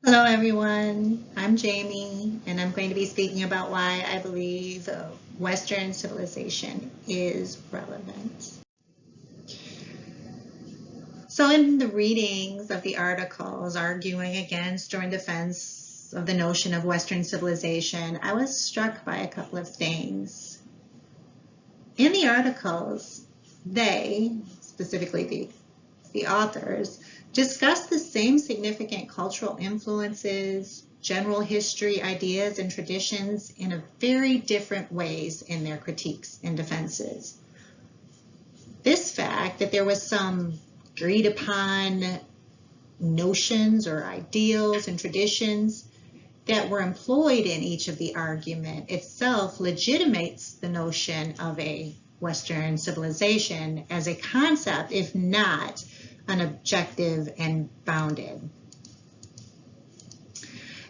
Hello, everyone. I'm Jamie, and I'm going to be speaking about why I believe Western civilization is relevant. So, in the readings of the articles arguing against or in defense of the notion of Western civilization, I was struck by a couple of things. In the articles, they, specifically the authors, discuss the same significant cultural influences, general history, ideas, and traditions in a very different ways in their critiques and defenses. This fact that there was some agreed upon notions or ideals and traditions that were employed in each of the argument itself legitimates the notion of a Western civilization as a concept, if not an objective and bounded.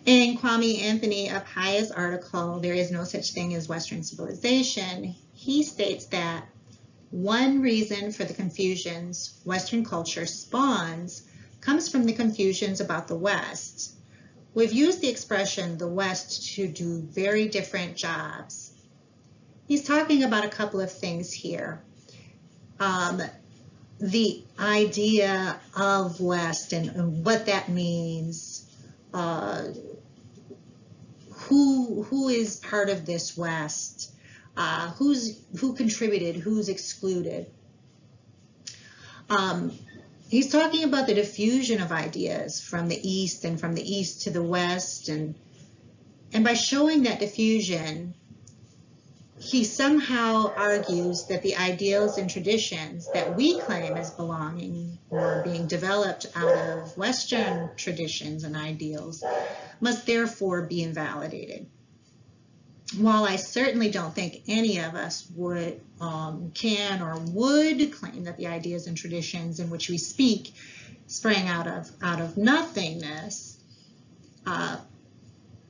In Kwame Anthony Appiah's article, There is No Such Thing as Western Civilization, he states that one reason for the confusions Western culture spawns comes from the confusions about the West. We've used the expression the West to do very different jobs. He's talking about a couple of things here. The idea of West and what that means, who is part of this West, who contributed, who's excluded. He's talking about the diffusion of ideas from the East and from the East to the West, and by showing that diffusion, he somehow argues that the ideals and traditions that we claim as belonging or being developed out of Western traditions and ideals must therefore be invalidated. While I certainly don't think any of us would, can or would claim that the ideas and traditions in which we speak sprang out of nothingness,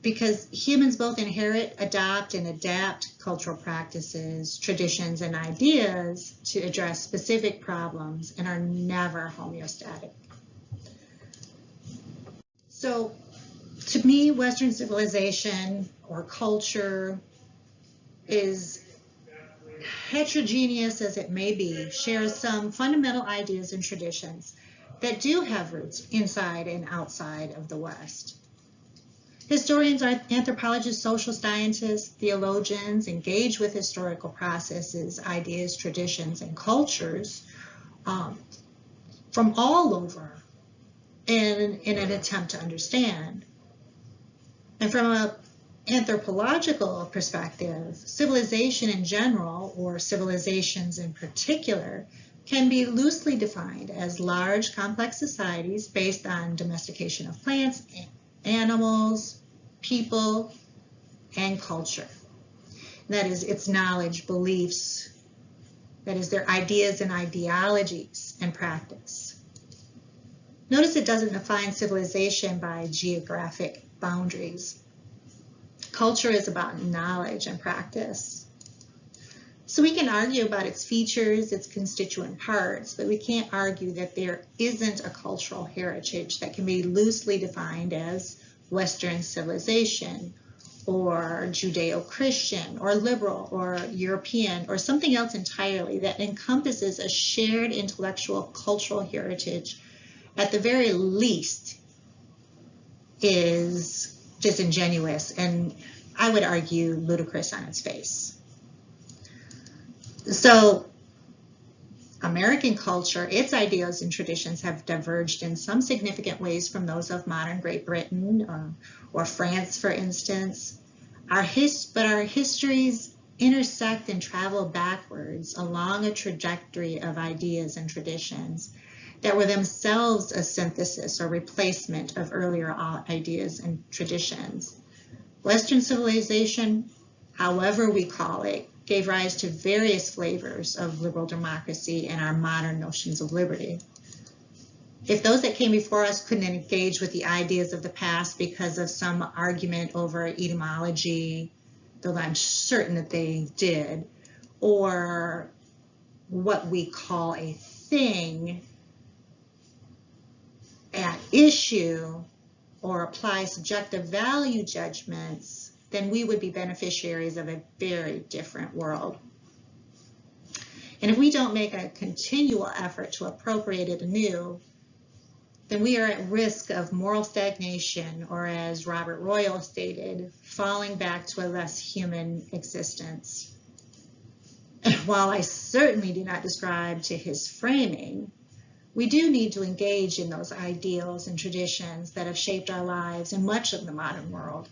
because humans both inherit, adopt, and adapt cultural practices, traditions, and ideas to address specific problems and are never homeostatic. So, to me, Western civilization or culture is heterogeneous as it may be, shares some fundamental ideas and traditions that do have roots inside and outside of the West. Historians, anthropologists, social scientists, theologians engage with historical processes, ideas, traditions, and cultures from all over in an attempt to understand. And from an anthropological perspective, civilization in general, or civilizations in particular, can be loosely defined as large, complex societies based on domestication of plants, animals, people, and culture. That is, its knowledge, beliefs, that is, their ideas and ideologies and practice. Notice it doesn't define civilization by geographic boundaries. Culture is about knowledge and practice. So we can argue about its features, its constituent parts, but we can't argue that there isn't a cultural heritage that can be loosely defined as Western civilization, or Judeo-Christian, or liberal, or European, or something else entirely that encompasses a shared intellectual cultural heritage, at the very least, is disingenuous and, I would argue, ludicrous on its face. So American culture, its ideals and traditions have diverged in some significant ways from those of modern Great Britain or France, for instance. But our histories intersect and travel backwards along a trajectory of ideas and traditions that were themselves a synthesis or replacement of earlier ideas and traditions. Western civilization, however we call it, gave rise to various flavors of liberal democracy and our modern notions of liberty. If those that came before us couldn't engage with the ideas of the past because of some argument over etymology, though I'm certain that they did, or what we call a thing at issue, or apply subjective value judgments, then we would be beneficiaries of a very different world. And if we don't make a continual effort to appropriate it anew, then we are at risk of moral stagnation, or as Robert Royal stated, falling back to a less human existence. And while I certainly do not subscribe to his framing, we do need to engage in those ideals and traditions that have shaped our lives in much of the modern world.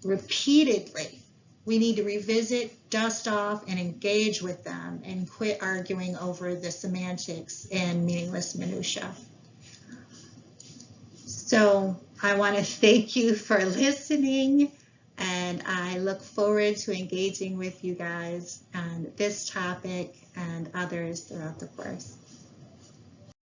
Repeatedly, we need to revisit, dust off, and engage with them, and quit arguing over the semantics and meaningless minutia. So I want to thank you for listening, and I look forward to engaging with you guys on this topic and others throughout the course.